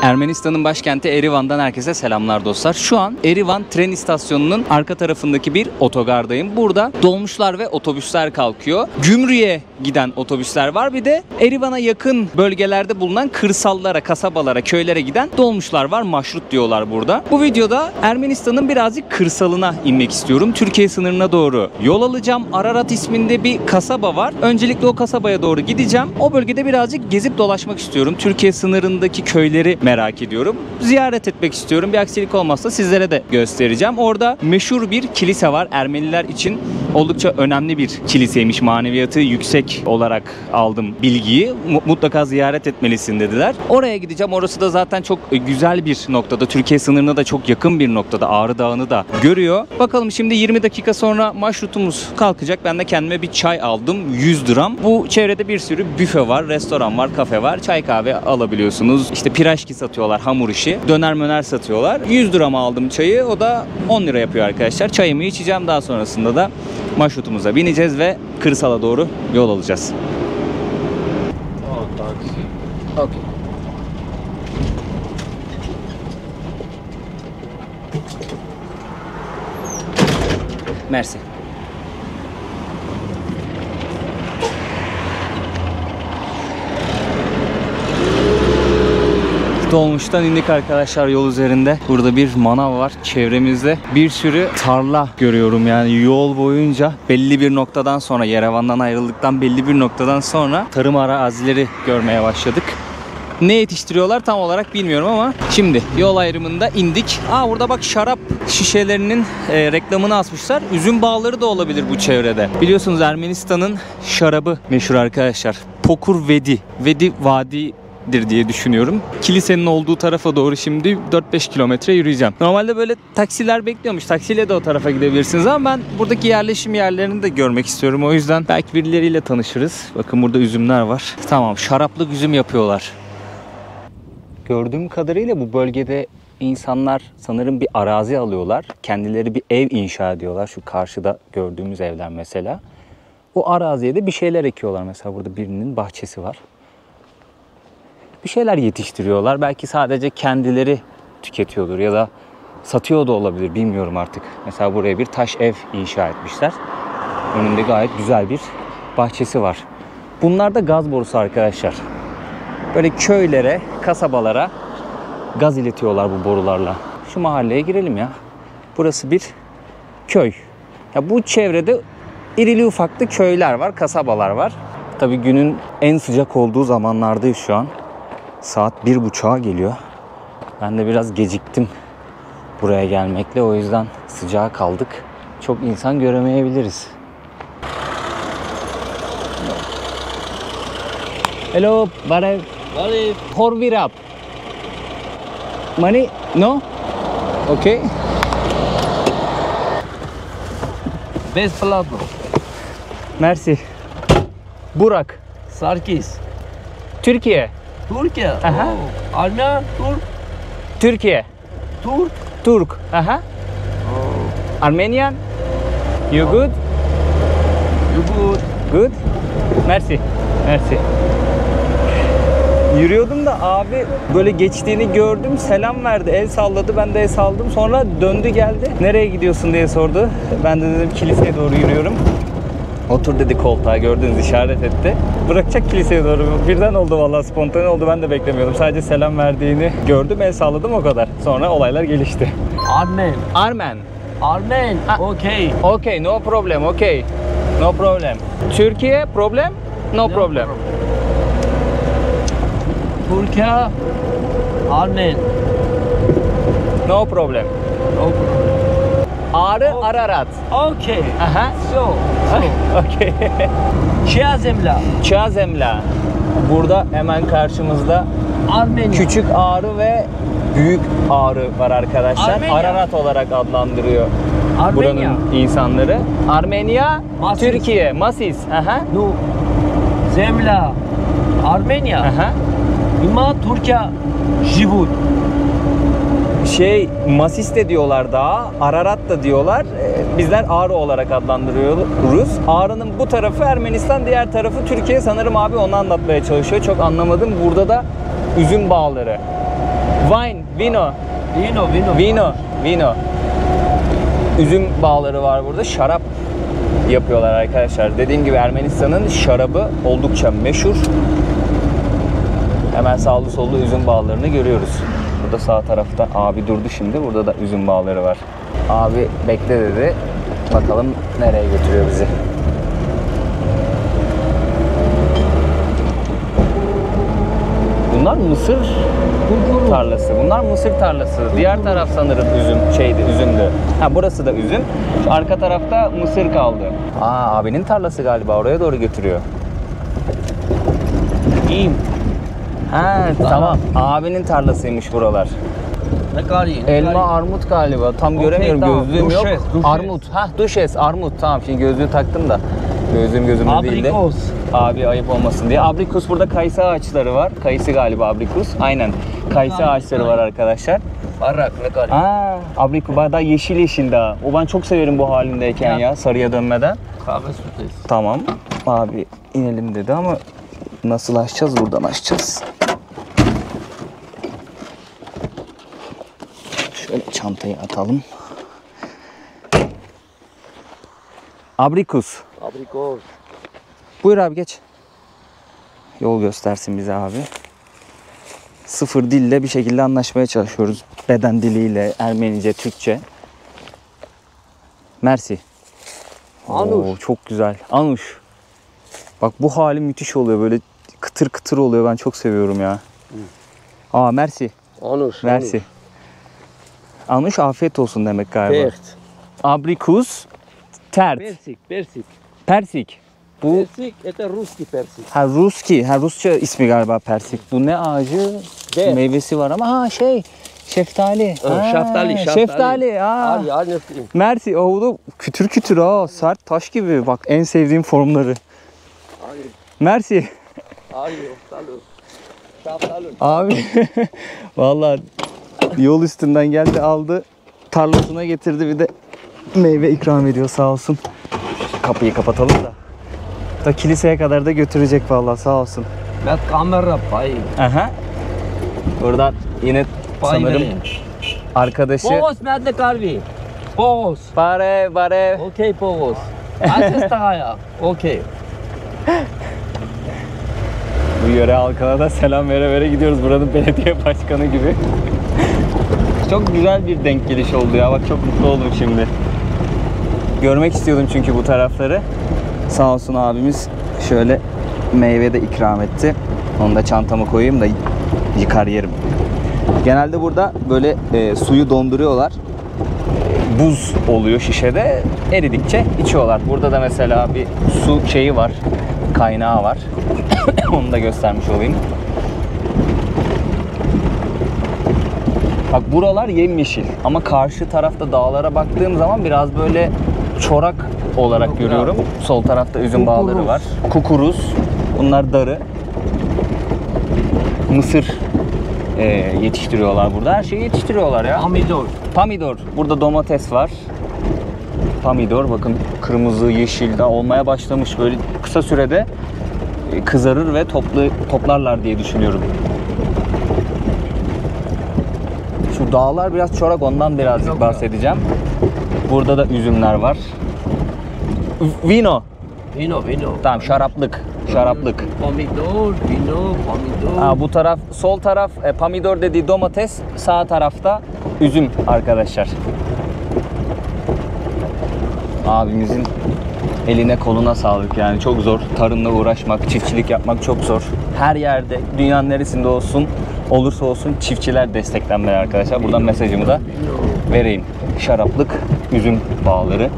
Ermenistan'ın başkenti Erivan'dan herkese selamlar dostlar. Şu an Erivan tren istasyonunun arka tarafındaki bir otogardayım. Burada dolmuşlar ve otobüsler kalkıyor. Gümrüğe giden otobüsler var. Bir de Erivan'a yakın bölgelerde bulunan kırsallara, kasabalara, köylere giden dolmuşlar var. Maşrut diyorlar burada. Bu videoda Ermenistan'ın birazcık kırsalına inmek istiyorum. Türkiye sınırına doğru yol alacağım. Ararat isminde bir kasaba var. Öncelikle o kasabaya doğru gideceğim. O bölgede birazcık gezip dolaşmak istiyorum. Türkiye sınırındaki köyleri merak ediyorum. Ziyaret etmek istiyorum. Bir aksilik olmazsa sizlere de göstereceğim. Orada meşhur bir kilise var. Ermeniler için oldukça önemli bir kiliseymiş. Maneviyatı yüksek olarak aldım bilgiyi. Mutlaka ziyaret etmelisin dediler. Oraya gideceğim. Orası da zaten çok güzel bir noktada. Türkiye sınırına da çok yakın bir noktada. Ağrı Dağı'nı da görüyor. Bakalım şimdi 20 dakika sonra maşrutumuz kalkacak. Ben de kendime bir çay aldım. 100 dirham. Bu çevrede bir sürü büfe var, restoran var, kafe var. Çay kahve alabiliyorsunuz. İşte piraşki satıyorlar, hamur işi. Döner möner satıyorlar. 100 dirham aldım çayı. O da 10 lira yapıyor arkadaşlar. Çayımı içeceğim. Daha sonrasında da maşrutumuza bineceğiz ve kırsala doğru yol alacağız. Okay. Merci. Dolmuştan indik arkadaşlar yol üzerinde. Burada bir manav var. Çevremizde bir sürü tarla görüyorum yani yol boyunca. Belli bir noktadan sonra, Yerevan'dan ayrıldıktan belli bir noktadan sonra tarım arazileri görmeye başladık. Ne yetiştiriyorlar tam olarak bilmiyorum ama şimdi yol ayrımında indik. Burada bak şarap şişelerinin reklamını asmışlar. Üzüm bağları da olabilir bu çevrede. Biliyorsunuz Ermenistan'ın şarabı meşhur arkadaşlar. Pokur Vedi. Vedi Vadi diye düşünüyorum. Kilisenin olduğu tarafa doğru şimdi 4-5 kilometre yürüyeceğim. Normalde böyle taksiler bekliyormuş. Taksiyle de o tarafa gidebilirsiniz ama ben buradaki yerleşim yerlerini de görmek istiyorum. O yüzden belki birileriyle tanışırız. Bakın burada üzümler var. Tamam, şaraplık üzüm yapıyorlar. Gördüğüm kadarıyla bu bölgede insanlar sanırım bir arazi alıyorlar. Kendileri bir ev inşa ediyorlar. Şu karşıda gördüğümüz evler mesela. O araziye de bir şeyler ekiyorlar. Mesela burada birinin bahçesi var. Bir şeyler yetiştiriyorlar. Belki sadece kendileri tüketiyordur ya da satıyor da olabilir. Bilmiyorum artık. Mesela buraya bir taş ev inşa etmişler. Önünde gayet güzel bir bahçesi var. Bunlar da gaz borusu arkadaşlar. Böyle köylere, kasabalara gaz iletiyorlar bu borularla. Şu mahalleye girelim ya. Burası bir köy. Ya bu çevrede irili ufaklı köyler var, kasabalar var. Tabii günün en sıcak olduğu zamanlardayız şu an. Saat 1.30'a geliyor. Ben de biraz geciktim buraya gelmekle. O yüzden sıcağa kaldık. Çok insan göremeyebiliriz. Hello, Barev. Barev. Horvirap. Money? No? Okay. Best Plato. Merci. Burak. Sarkis. Türkiye. Türkiye. Aha. Oh. Armyan. Türk. Türkiye. Türk. Turk. Aha. Oh. Armenian. You good? You good? Good. Merci. Merci. Yürüyordum da abi böyle geçtiğini gördüm. Selam verdi. El salladı. Ben de el salladım. Sonra döndü geldi. Nereye gidiyorsun diye sordu. Ben de dedim kiliseye doğru yürüyorum. Otur dedi koltuğa, gördüğünüz işaret etti. Bırakacak kiliseye doğru. Birden oldu vallahi, spontane oldu, ben de beklemiyordum. Sadece selam verdiğini gördüm, el salladım, o kadar. Sonra olaylar gelişti. Armen. Armen. Armen. Okay. Okay, no problem, okay. No problem. Türkiye problem? No problem. Türkiye. Armen. No problem. No problem. Ağrı, Okay. Ararat. Okay. Aha. So. Okay. Çiazemla. Çazemla. Burada hemen karşımızda Armenya. Küçük Ağrı ve Büyük Ağrı var arkadaşlar. Armenya. Ararat olarak adlandırıyor Armenya. buranın insanları. Armenya, Masis. Türkiye, Masis. Aha. No. Zemla. Armenya. Aha. İma Türkiye. Jibut. Masis de diyorlar daha, Ararat da diyorlar. Bizler Ağrı olarak adlandırıyoruz. Ağrı'nın bu tarafı Ermenistan, diğer tarafı Türkiye. Sanırım abi onu anlatmaya çalışıyor. Çok anlamadım. Burada da üzüm bağları Wine, vino. Vino. Vino. Üzüm bağları var burada. Şarap yapıyorlar arkadaşlar. Dediğim gibi Ermenistan'ın şarabı oldukça meşhur. Hemen sağlı sollu üzüm bağlarını görüyoruz. Burada sağ tarafta abi durdu şimdi. Burada da üzüm bağları var. Abi bekle dedi. Bakalım nereye götürüyor bizi. Bunlar mısır tarlası. Bunlar mısır tarlası. Diğer taraf sanırım üzümdü. Ha burası da üzüm. Şu arka tarafta mısır kaldı. Aa abinin tarlası galiba. Oraya doğru götürüyor. İyiyim. Ha tamam. Abinin tarlasıymış buralar. Ne kadar iyi. Elma, armut galiba. Tam göremiyorum. tamam. Gözlüğüm yok. Duşes. Armut. Ha duşes, armut. Tamam şimdi gözlüğü taktım da. Gözümde değildi. Abrikos. Abi ayıp olmasın diye. Abrikus burada kayısı ağaçları var. Kayısı galiba abrikus. Aynen. Kayısı ağaçları var arkadaşlar. Barak ne kadar iyi. Aa, abrikus daha yeşil yeşil daha. O ben çok severim bu halindeyken ya sarıya dönmeden. Kahve sütesi. Tamam. Abi inelim dedi ama nasıl açacağız? Buradan açacağız. Şöyle çantayı atalım. Abrikus. Abrikos. Buyur abi geç. Yol göstersin bize abi. Sıfır dille bir şekilde anlaşmaya çalışıyoruz. Beden diliyle, Ermenice, Türkçe. Mersi. Anuş. Oo, çok güzel. Anuş. Bak bu hali müthiş oluyor. Böyle kıtır kıtır oluyor. Ben çok seviyorum ya. Aa mersi. Anuş. Mersi. Anuş afiyet olsun demek galiba. Pert. Abrikus tert. Persik. Persik. Bu Persik, это русский persik. ha Ruski. Ha Rusça ismi galiba persik. Bu ne ağacı? Ber. Meyvesi var ama ha şeftali. Ha, Şeftali. Şeftali. Aa. Hadi hadi. Mersi. O da kütür kütür ha. Sert taş gibi. Bak en sevdiğim formları. Hadi. Mersi. Hadi. Şaftalun. Abi vallahi yol üstünden geldi aldı. Tarlasına getirdi bir de meyve ikram ediyor sağ olsun. Kapıyı kapatalım da. Da kiliseye kadar da götürecek vallahi sağ olsun. Met kamera pay. Aha. Buradan yine sanırım arkadaşı. Pogos medle kalbi. Pogos. Bare. Okey pogos. Açız tagaya. Okey. Bu yöre halkına da selam vere gidiyoruz. Buranın belediye başkanı gibi. Çok güzel bir denk geliş oldu ya. Bak çok mutlu oldum şimdi. Görmek istiyordum çünkü bu tarafları. Sağ olsun abimiz şöyle meyve de ikram etti. Onu da çantama koyayım da yıkar yerim. Genelde burada böyle suyu donduruyorlar. Buz oluyor şişede. Eridikçe içiyorlar. Burada da mesela bir su şeyi var. Kaynağı var. Onu da göstermiş olayım. Bak buralar yemyeşil ama karşı tarafta dağlara baktığım zaman biraz böyle çorak olarak görüyorum. Sol tarafta üzüm bağları var. Kukuruz. Bunlar darı. Mısır yetiştiriyorlar burada. Her şeyi yetiştiriyorlar ya. Pomidor. Burada domates var. Pomidor bakın kırmızı, yeşil daha olmaya başlamış. Böyle kısa sürede kızarır ve toplarlar diye düşünüyorum. Şu dağlar biraz çorak ondan birazcık bahsedeceğim. Burada da üzümler var. Vino. Tamam şaraplık. Pomidor. Ha, bu taraf sol taraf pomidor dediği domates, sağ tarafta üzüm arkadaşlar. Abimizin eline koluna sağlık yani çok zor. Tarımla uğraşmak, çiftçilik yapmak çok zor. Her yerde, dünyanın neresinde olursa olsun çiftçiler desteklenmeli arkadaşlar. Buradan mesajımı da vereyim. Şaraplık, üzüm bağları.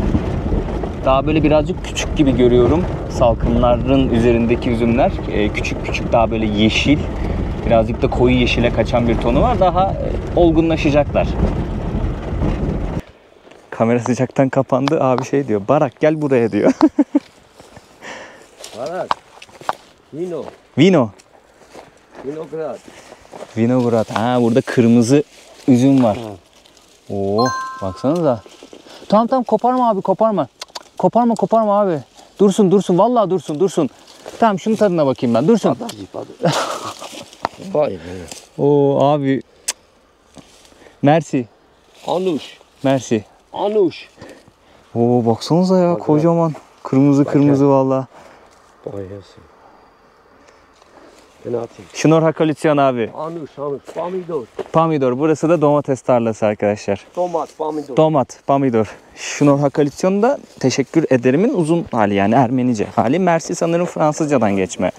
Daha böyle birazcık küçük gibi görüyorum. Salkımların üzerindeki üzümler küçük daha böyle yeşil. Birazcık da koyu yeşile kaçan bir tonu var. Daha olgunlaşacaklar. Kamera sıcaktan kapandı. Abi şey diyor. Barak gel buraya diyor. Barak. Vino. Vinograd. Ha burada kırmızı üzüm var. Oo baksanıza. Tamam koparma abi koparma. Koparma abi. Dursun vallahi dursun. Tamam şunun tadına bakayım ben. Dursun. Vay be. Oo abi Merci. Anuş. Merci. Anuş. Oo baksanıza ya Bak, kocaman. Kırmızı Bak kırmızı valla. Bayasın. Ben atayım. Şnor Hakalitsyan abi. Anuş. Pomidor. Pomidor. Burası da domates tarlası arkadaşlar. Tomat. Pomidor. Domat, pomidor. Şnor Hakalitsyan da teşekkür ederimin uzun hali yani Ermenice hali. Merci sanırım Fransızcadan geçme.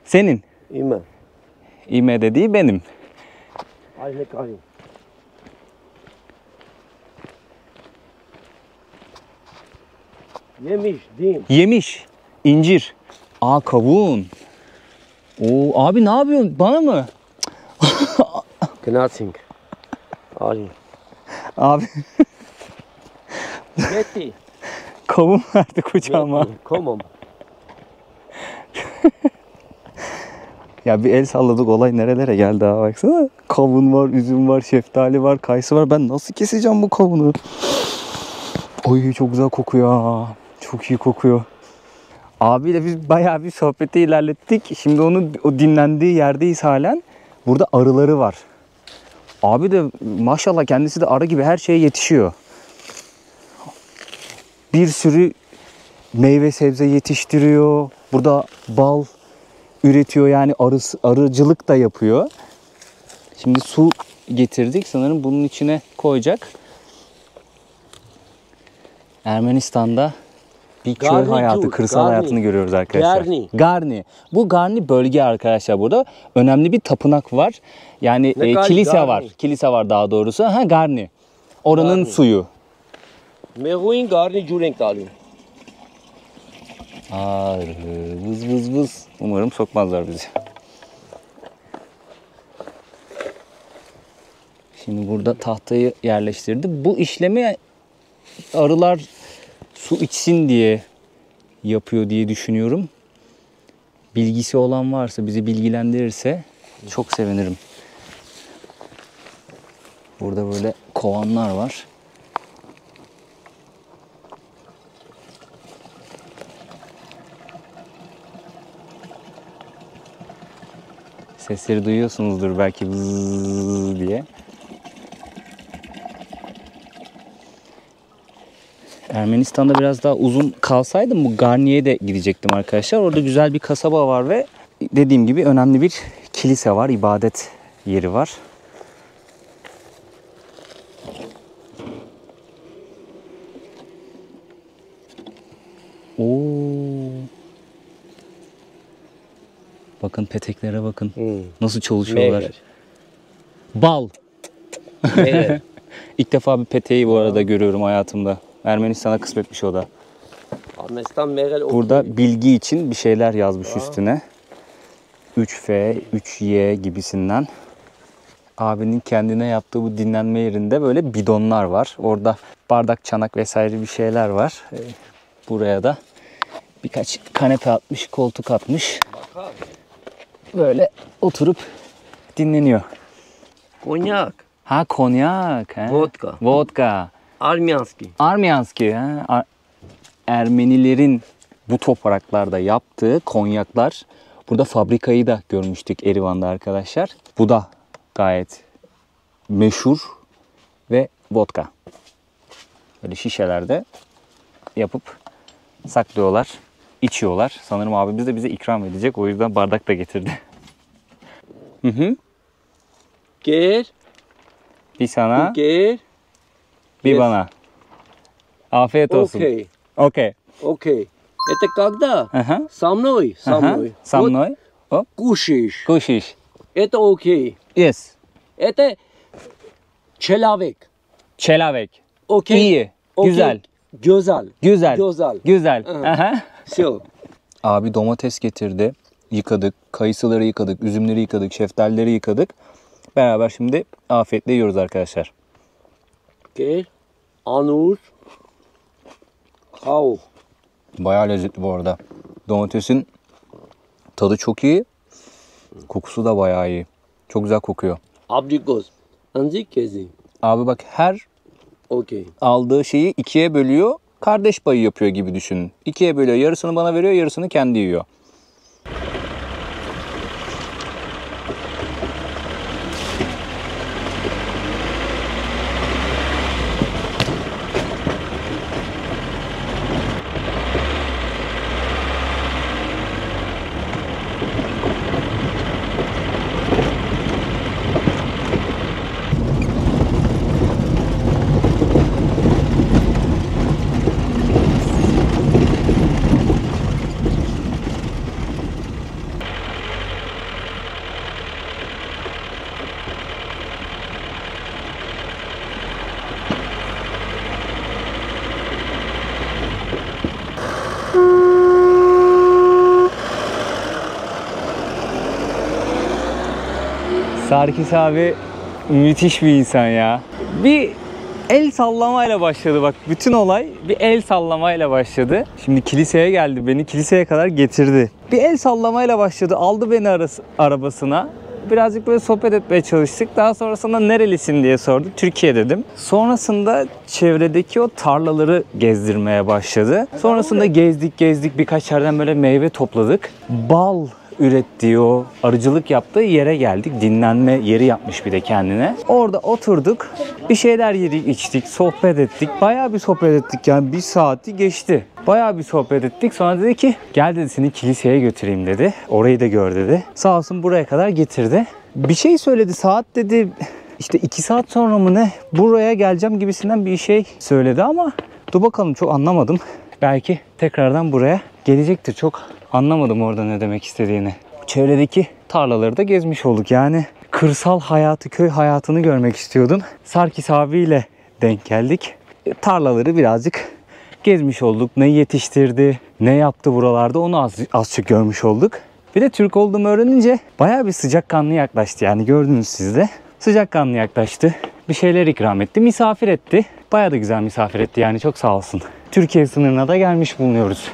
Senin. İme. İme dediği benim. Aynı karim. Yemiş. Din. Yemiş. İncir. Aa kavun. Oo abi ne yapıyorsun? Bana mı? Gnazing. Ali. Abi Getty. kavun verdi kucağıma. Komum. Ya bir el salladık olay nerelere geldi ha baksana. Kavun var, üzüm var, şeftali var, kayısı var. Ben nasıl keseceğim bu kavunu? Oy çok güzel kokuyor ha. Çok iyi kokuyor. Abiyle biz bayağı bir sohbeti ilerlettik. Şimdi o dinlendiği yerdeyiz halen. Burada arıları var. Abi de maşallah kendisi de arı gibi her şeye yetişiyor. Bir sürü meyve sebze yetiştiriyor. Burada bal üretiyor yani arıcılık da yapıyor. Şimdi su getirdik. Sanırım bunun içine koyacak. Ermenistan'da bir köy Garni hayatı, Türk, kırsal Garni. hayatını görüyoruz arkadaşlar. Garni. Garni. Bu Garni bölge arkadaşlar burada. Önemli bir tapınak var. Yani kilise Garni? var. Kilise var daha doğrusu. Ha Garni. Oranın Garni. suyu. Meguin garni curenk talim. Arı, vız vız vız. Umarım sokmazlar bizi. Şimdi burada tahtayı yerleştirdi. Bu işlemi arılar su içsin diye yapıyor diye düşünüyorum. Bilgisi olan varsa bizi bilgilendirirse çok sevinirim. Burada böyle kovanlar var. Sesleri duyuyorsunuzdur belki vızz diye. Ermenistan'da biraz daha uzun kalsaydım bu Garni'ye de gidecektim arkadaşlar. Orada güzel bir kasaba var ve dediğim gibi önemli bir kilise var, ibadet yeri var. Oo. Bakın peteklere bakın. Nasıl çalışıyorlar. Meğer. Bal. Meğer. İlk defa bir peteği bu arada görüyorum hayatımda. Ermenistan'a kısmetmiş o da. Armestan meğer. Burada bilgi için bir şeyler yazmış üstüne. 3F, 3Y gibisinden. Abinin kendine yaptığı bu dinlenme yerinde böyle bidonlar var. Orada bardak, çanak vesaire bir şeyler var. Buraya da birkaç kanepe atmış, koltuk atmış. Böyle oturup dinleniyor. Konyak. Ha konyak. He. Vodka. Vodka. Armyanski. Armyanski. He. Ermenilerin bu topraklarda yaptığı konyaklar. Burada fabrikayı da görmüştük Erivan'da arkadaşlar. Bu da gayet meşhur ve vodka. Böyle şişelerde yapıp saklıyorlar, içiyorlar. Sanırım abimiz de bize ikram edecek. O yüzden bardak da getirdi. Hı hı. Gel. Bir sana, Gel. bir Yes. bana. Afiyet olsun. Окей. Okey. Окей. Это когда? Ага. Со мной. Со мной. Со Вот mной. Hop. кушаешь. Kuşiş. Это окей. Yes. Это человек. Çelavek. Окей. İyi. Окей. Güzel. Güzel. Güzel. Güzel. Güzel. Hı. Aha. Все. Abi domates getirdi. Yıkadık. Kayısıları yıkadık. Üzümleri yıkadık. Şeftalileri yıkadık. Beraber şimdi afiyetle yiyoruz arkadaşlar. Gel. Anur. Hau. Bayağı lezzetli bu arada. Domatesin tadı çok iyi. Kokusu da bayağı iyi. Çok güzel kokuyor. Abrikos. Anzik kezi. Abi bak her Okey. aldığı şeyi ikiye bölüyor. Kardeş payı yapıyor gibi düşünün. İkiye bölüyor. Yarısını bana veriyor, yarısını kendi yiyor. Sarkis abi müthiş bir insan ya. Bir el sallamayla başladı bak. Bütün olay bir el sallamayla başladı. Şimdi kiliseye geldi. Beni kiliseye kadar getirdi. Bir el sallamayla başladı. Aldı beni arabasına. Birazcık böyle sohbet etmeye çalıştık. Daha sonrasında nerelisin diye sordu. Türkiye dedim. Sonrasında çevredeki o tarlaları gezdirmeye başladı. Sonrasında gezdik birkaç yerden böyle meyve topladık. Bal ürettiği, o arıcılık yaptığı yere geldik. Dinlenme yeri yapmış bir de kendine. Orada oturduk. Bir şeyler yedik, içtik, sohbet ettik. Bayağı bir sohbet ettik yani 1 saati geçti. Bayağı bir sohbet ettik. Sonra dedi ki gel dedi seni kiliseye götüreyim dedi. Orayı da gör dedi. Sağ olsun buraya kadar getirdi. Bir şey söyledi. Saat dedi işte 2 saat sonra mı ne buraya geleceğim gibisinden bir şey söyledi ama dur bakalım, çok anlamadım. Belki tekrardan buraya gelecektir. Çok anlamadım orada ne demek istediğini. Çevredeki tarlaları da gezmiş olduk. Yani kırsal hayatı, köy hayatını görmek istiyordum. Sarkis abiyle denk geldik. Tarlaları birazcık gezmiş olduk. Ne yetiştirdi, ne yaptı buralarda onu azıcık görmüş olduk. Bir de Türk olduğumu öğrenince bayağı bir sıcakkanlı yaklaştı. Yani gördünüz siz de. Sıcakkanlı yaklaştı. Bir şeyler ikram etti. Misafir etti. Bayağı da güzel misafir etti. Yani çok sağ olsun. Türkiye sınırına da gelmiş bulunuyoruz.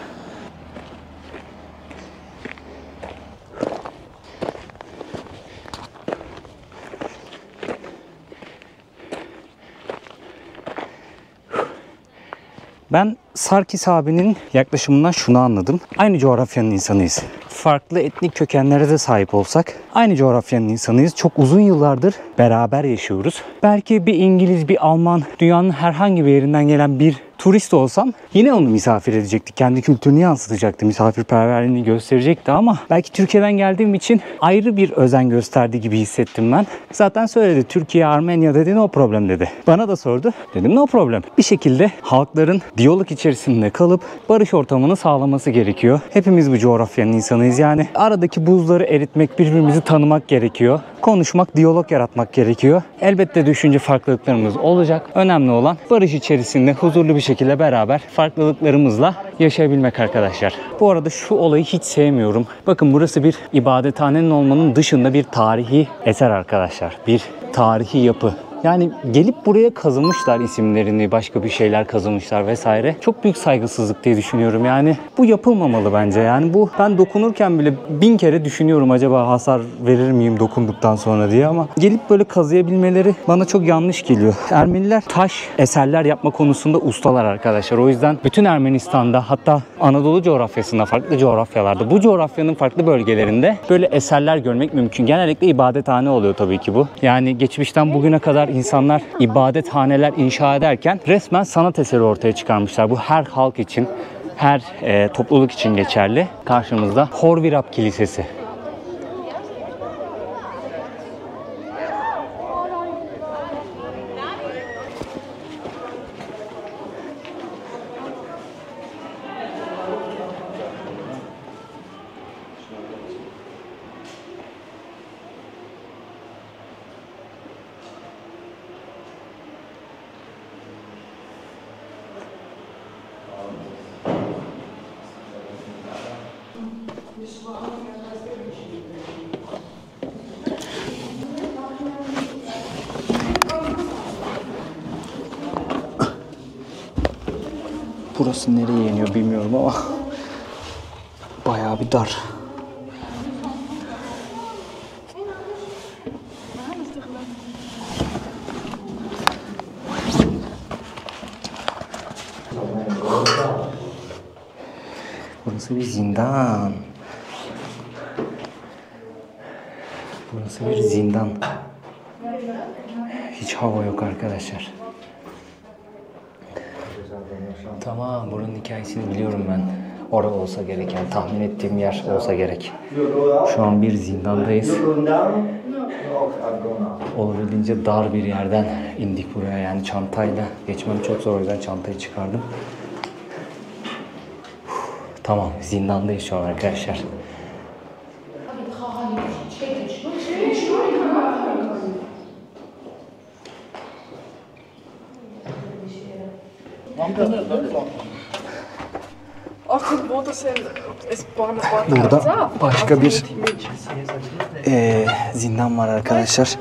Ben Sarkis abinin yaklaşımından şunu anladım. Aynı coğrafyanın insanıyız. Farklı etnik kökenlere de sahip olsak aynı coğrafyanın insanıyız. Çok uzun yıllardır beraber yaşıyoruz. Belki bir İngiliz, bir Alman, dünyanın herhangi bir yerinden gelen bir turist olsam yine onu misafir edecekti. Kendi kültürünü yansıtacaktı. Misafirperverliğini gösterecekti ama belki Türkiye'den geldiğim için ayrı bir özen gösterdiği gibi hissettim ben. Zaten söyledi. Türkiye, Armenya dedi, no problem dedi. Bana da sordu. Dedim no problem. Bir şekilde halkların diyalog içerisinde kalıp barış ortamını sağlaması gerekiyor. Hepimiz bu coğrafyanın insanıyız. Yani aradaki buzları eritmek, birbirimizi tanımak gerekiyor. Konuşmak, diyalog yaratmak gerekiyor. Elbette düşünce farklılıklarımız olacak. Önemli olan barış içerisinde huzurlu bir şekilde beraber farklılıklarımızla yaşayabilmek arkadaşlar. Bu arada şu olayı hiç sevmiyorum. Bakın burası bir ibadethanenin olmanın dışında bir tarihi eser arkadaşlar. Bir tarihi yapı. Yani gelip buraya kazımışlar isimlerini, başka bir şeyler kazımışlar vesaire. Çok büyük saygısızlık diye düşünüyorum. Yani bu yapılmamalı bence. Yani bu, ben dokunurken bile 1000 kere düşünüyorum acaba hasar verir miyim dokunduktan sonra diye, ama gelip böyle kazıyabilmeleri bana çok yanlış geliyor. Ermeniler taş eserler yapma konusunda ustalar arkadaşlar. O yüzden bütün Ermenistan'da, hatta Anadolu coğrafyasında, farklı coğrafyalarda, bu coğrafyanın farklı bölgelerinde böyle eserler görmek mümkün. Genellikle ibadethane oluyor tabii ki bu. Yani geçmişten bugüne kadar insanlar ibadethaneler inşa ederken resmen sanat eseri ortaya çıkarmışlar. Bu her halk için, her topluluk için geçerli. Karşımızda Horvirab Kilisesi. Burası nereye iniyor bilmiyorum ama bayağı bir dar. Burası bir zindan. Burası bir zindan. Hiç hava yok arkadaşlar. Tamam, buranın hikayesini biliyorum ben. Orada olsa gerek, yani tahmin ettiğim yer olsa gerek. Şu an bir zindandayız. Olabildiğince dar bir yerden indik buraya, yani çantayla geçmem çok zor, o yüzden çantayı çıkardım. Tamam, zindandayız şu an arkadaşlar. Burada başka bir zindan var arkadaşlar.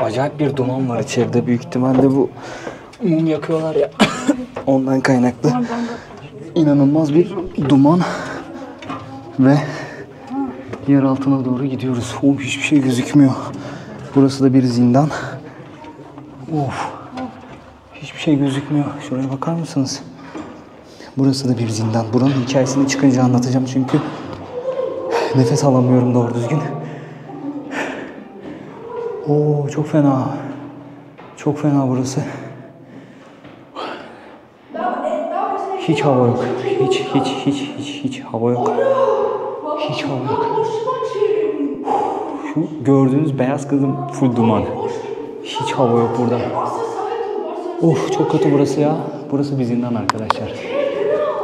Acayip bir duman var içeride. Büyük ihtimalle bu mum yakıyorlar ya. Ondan kaynaklı. İnanılmaz bir duman. Ve yer altına doğru gidiyoruz. Hiçbir şey gözükmüyor. Burası da bir zindan. Hiçbir şey gözükmüyor. Şuraya bakar mısınız? Burası da bir zindan. Buranın hikayesini çıkınca anlatacağım çünkü nefes alamıyorum doğru düzgün. Çok fena. Çok fena burası. Hiç hava yok. Hiç hava yok. Hiç hava yok. Şu gördüğünüz beyaz kızım full duman. Hiç hava yok burada. Çok kötü burası ya. Burası bir zindan arkadaşlar.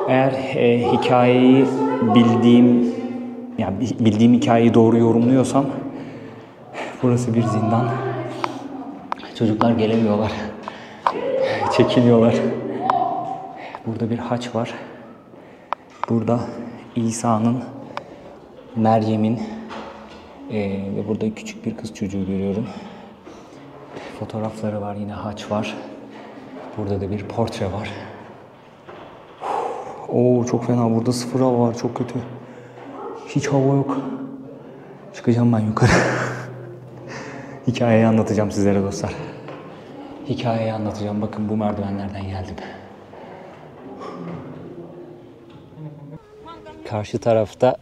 Eğer hikayeyi bildiğim hikayeyi doğru yorumluyorsam burası bir zindan. Çocuklar gelemiyorlar. Çekiliyorlar. Burada bir haç var. Burada İsa'nın, Meryem'in ve burada küçük bir kız çocuğu görüyorum. Fotoğrafları var, yine haç var. Burada da bir portre var. Çok fena. Burada sıfır hava var. Çok kötü. Hiç hava yok. Çıkacağım ben yukarı. Hikayeyi anlatacağım sizlere dostlar. Hikayeyi anlatacağım. Bakın bu merdivenlerden geldim. Karşı tarafta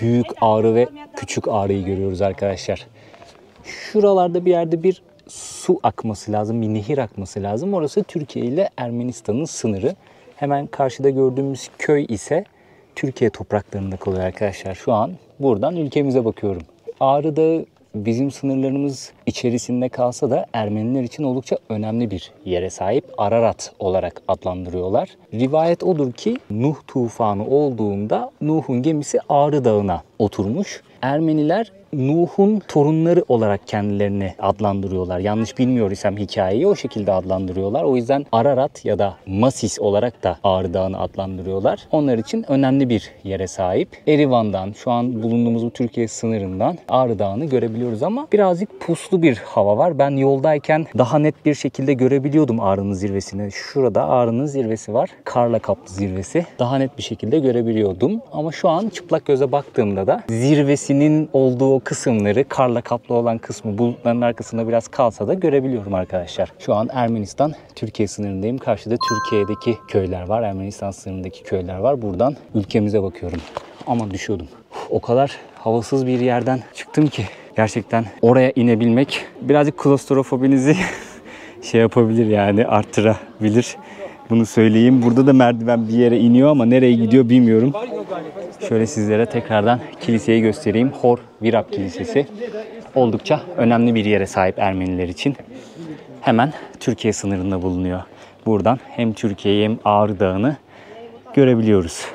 büyük ağrı ve küçük ağrıyı görüyoruz arkadaşlar. Şuralarda bir yerde bir su akması lazım, bir nehir akması lazım. Orası Türkiye ile Ermenistan'ın sınırı. Hemen karşıda gördüğümüz köy ise Türkiye topraklarında kalıyor arkadaşlar. Şu an buradan ülkemize bakıyorum. Ağrı Dağı bizim sınırlarımız içerisinde kalsa da Ermeniler için oldukça önemli bir yere sahip. Ararat olarak adlandırıyorlar. Rivayet odur ki Nuh tufanı olduğunda Nuh'un gemisi Ağrı Dağı'na oturmuş. Ermeniler Nuh'un torunları olarak kendilerini adlandırıyorlar. Yanlış bilmiyor isem hikayeyi o şekilde adlandırıyorlar. O yüzden Ararat ya da Masis olarak da Ağrı Dağı'nı adlandırıyorlar. Onlar için önemli bir yere sahip. Erivan'dan, şu an bulunduğumuz bu Türkiye sınırından Ağrı Dağı'nı görebiliyoruz ama birazcık puslu bir hava var. Ben yoldayken daha net bir şekilde görebiliyordum Ağrı'nın zirvesini. Şurada Ağrı'nın zirvesi var. Karla kaplı zirvesi. Daha net bir şekilde görebiliyordum. Ama şu an çıplak göze baktığımda da zirvesinin olduğu kısımları, karla kaplı olan kısmı bulutların arkasında biraz kalsa da görebiliyorum arkadaşlar. Şu an Ermenistan, Türkiye sınırındayım. Karşıda Türkiye'deki köyler var. Ermenistan sınırındaki köyler var. Buradan ülkemize bakıyorum. Ama düşüyordum. O kadar havasız bir yerden çıktım ki gerçekten oraya inebilmek birazcık klostrofobinizi yapabilir, yani arttırabilir. Bunu söyleyeyim. Burada da merdiven bir yere iniyor ama nereye gidiyor bilmiyorum. Şöyle sizlere tekrardan kiliseyi göstereyim. Hor Virab Kilisesi. Oldukça önemli bir yere sahip Ermeniler için. Hemen Türkiye sınırında bulunuyor. Buradan hem Türkiye'yi hem Ağrı Dağı'nı görebiliyoruz.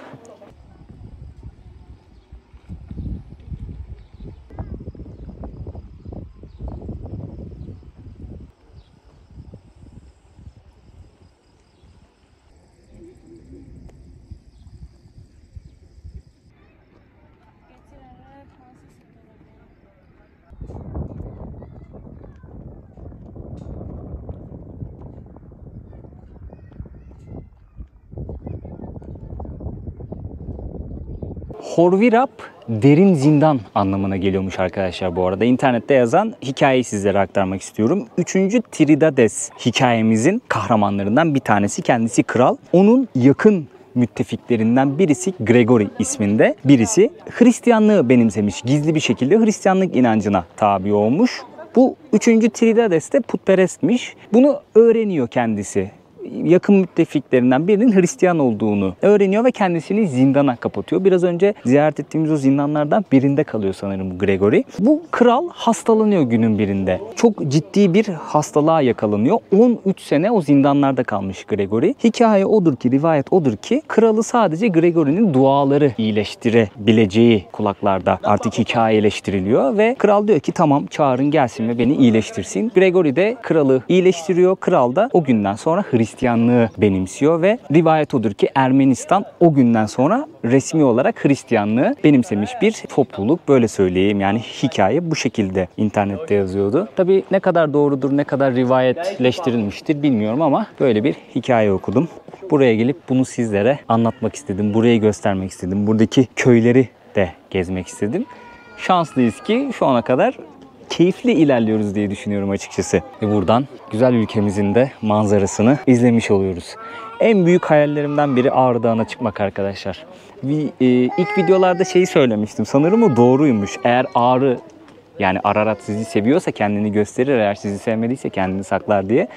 Hor Virab derin zindan anlamına geliyormuş arkadaşlar bu arada. İnternette yazan hikayeyi sizlere aktarmak istiyorum. 3. Tiridades hikayemizin kahramanlarından bir tanesi, kendisi kral. Onun yakın müttefiklerinden birisi Gregory isminde birisi Hristiyanlığı benimsemiş. Gizli bir şekilde Hristiyanlık inancına tabi olmuş. Bu 3. Tiridades de putperestmiş. Bunu öğreniyor kendisi. Yakın müttefiklerinden birinin Hristiyan olduğunu öğreniyor ve kendisini zindana kapatıyor. Biraz önce ziyaret ettiğimiz o zindanlardan birinde kalıyor sanırım bu Gregory. Bu kral hastalanıyor günün birinde. Çok ciddi bir hastalığa yakalanıyor. 13 sene o zindanlarda kalmış Gregory. Hikaye odur ki, rivayet odur ki kralı sadece Gregory'nin duaları iyileştirebileceği kulaklarda artık hikayeleştiriliyor ve kral diyor ki tamam, çağırın gelsin ve beni iyileştirsin. Gregory de kralı iyileştiriyor. Kral da o günden sonra Hristiyan Hristiyanlığı benimsiyor ve rivayet odur ki Ermenistan o günden sonra resmi olarak Hristiyanlığı benimsemiş bir topluluk. Böyle söyleyeyim, yani hikaye bu şekilde internette yazıyordu. Tabii ne kadar doğrudur, ne kadar rivayetleştirilmiştir bilmiyorum ama böyle bir hikaye okudum. Buraya gelip bunu sizlere anlatmak istedim. Burayı göstermek istedim. Buradaki köyleri de gezmek istedim. Şanslıyız ki şu ana kadar keyifli ilerliyoruz diye düşünüyorum açıkçası. Ve buradan güzel ülkemizin de manzarasını izlemiş oluyoruz. En büyük hayallerimden biri Ağrı Dağı'na çıkmak arkadaşlar. İlk videolarda şeyi söylemiştim. Sanırım o doğruymuş. Eğer Ağrı, yani Ararat sizi seviyorsa kendini gösterir. Eğer sizi sevmediyse kendini saklar diye.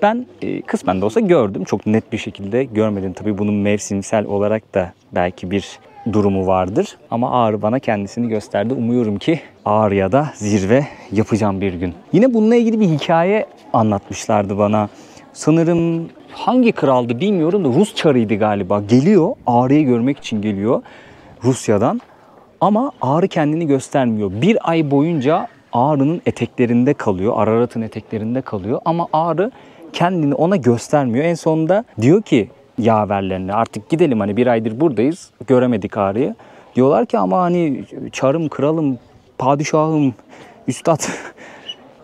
Ben kısmen de olsa gördüm. Çok net bir şekilde görmedim. Tabii bunun mevsimsel olarak da belki bir durumu vardır. Ama Ağrı bana kendisini gösterdi. Umuyorum ki Ağrı'ya da zirve yapacağım bir gün. Yine bununla ilgili bir hikaye anlatmışlardı bana. Sanırım hangi kraldı bilmiyorum da Rus çarıydı galiba. Geliyor, Ağrı'yı görmek için geliyor Rusya'dan. Ama Ağrı kendini göstermiyor. Bir ay boyunca Ağrı'nın eteklerinde kalıyor. Ararat'ın eteklerinde kalıyor. Ama Ağrı kendini ona göstermiyor. En sonunda diyor ki yaverlerine, artık gidelim, hani bir aydır buradayız, göremedik Ağrı'yı. Diyorlar ki ama hani çarım, kralım, padişahım, üstad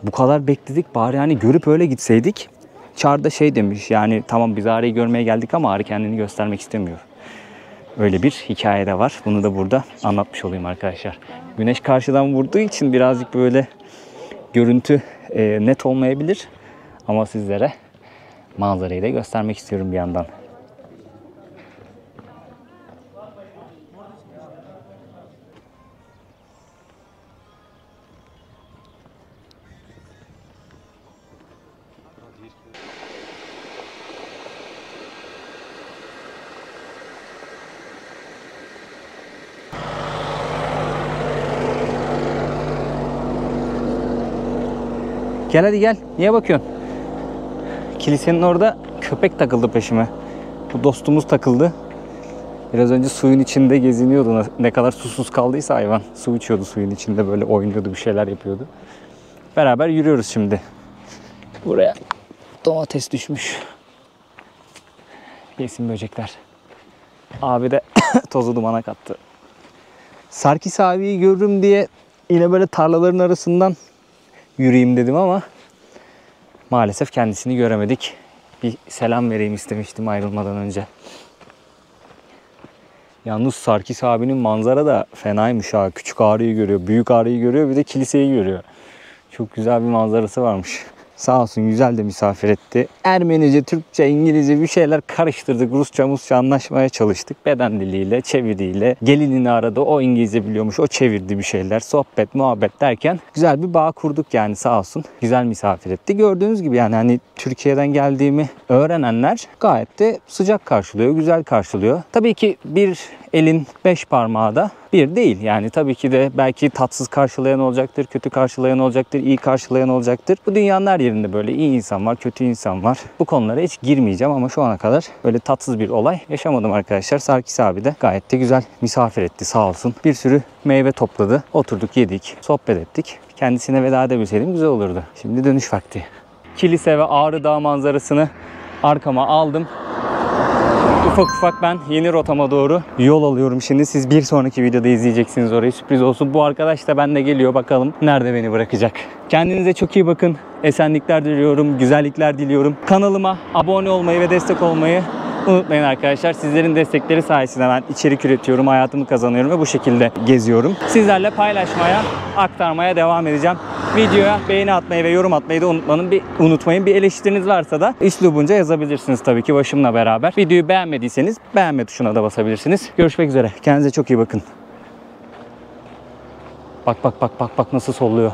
bu kadar bekledik, bari hani görüp öyle gitseydik. Çar da şey demiş, yani tamam biz Ağrı'yı görmeye geldik ama Ağrı kendini göstermek istemiyor. Öyle bir hikaye de var. Bunu da burada anlatmış olayım arkadaşlar. Güneş karşıdan vurduğu için birazcık böyle görüntü net olmayabilir. Ama sizlere manzarayı da göstermek istiyorum bir yandan. Gel hadi gel. Niye bakıyorsun? Kilisenin orada köpek takıldı peşime. Bu dostumuz takıldı. Biraz önce suyun içinde geziniyordu. Ne kadar susuz kaldıysa hayvan. Su içiyordu suyun içinde, böyle oynuyordu, bir şeyler yapıyordu. Beraber yürüyoruz şimdi. Buraya domates düşmüş. Yesin böcekler. Abi de tozu dumana kattı. Sarkis abiyi görürüm diye yine böyle tarlaların arasından yürüyeyim dedim ama maalesef kendisini göremedik. Bir selam vereyim istemiştim ayrılmadan önce. Yalnız Sarkis abinin manzara da fenaymış ha. Küçük Ağrı'yı görüyor, büyük Ağrı'yı görüyor, bir de kiliseyi görüyor. Çok güzel bir manzarası varmış. Sağ olsun, güzel de misafir etti. Ermenice, Türkçe, İngilizce bir şeyler karıştırdık. Rusça anlaşmaya çalıştık. Beden diliyle, çeviriyle. Gelinini aradı. O İngilizce biliyormuş. O çevirdi bir şeyler. Sohbet, muhabbet derken güzel bir bağ kurduk yani, sağ olsun. Güzel misafir etti. Gördüğünüz gibi yani hani Türkiye'den geldiğimi öğrenenler gayet de sıcak karşılıyor. Güzel karşılıyor. Tabii ki bir elin 5 parmağı da bir değil. Yani tabii ki de belki tatsız karşılayan olacaktır, kötü karşılayan olacaktır, iyi karşılayan olacaktır. Bu dünyanın her yerinde böyle iyi insan var, kötü insan var. Bu konulara hiç girmeyeceğim ama şu ana kadar böyle tatsız bir olay yaşamadım arkadaşlar. Sarkis abi de gayet de güzel misafir etti, sağ olsun. Bir sürü meyve topladı. Oturduk, yedik, sohbet ettik. Kendisine veda edebilseydim güzel olurdu. Şimdi dönüş vakti. Kilise ve Ağrı Dağı manzarasını arkama aldım. Ufak ufak ben yeni rotama doğru yol alıyorum şimdi. Siz bir sonraki videoda izleyeceksiniz orayı. Sürpriz olsun. Bu arkadaş da benimle geliyor. Bakalım nerede beni bırakacak. Kendinize çok iyi bakın. Esenlikler diliyorum. Güzellikler diliyorum. Kanalıma abone olmayı ve destek olmayı unutmayın arkadaşlar. Sizlerin destekleri sayesinde ben içerik üretiyorum, hayatımı kazanıyorum ve bu şekilde geziyorum. Sizlerle paylaşmaya, aktarmaya devam edeceğim. Videoya beğeni atmayı ve yorum atmayı da unutmayın. Bir eleştiriniz varsa da üslubunca yazabilirsiniz tabii ki başımla beraber. Videoyu beğenmediyseniz beğenme tuşuna da basabilirsiniz. Görüşmek üzere. Kendinize çok iyi bakın. Bak nasıl solluyor.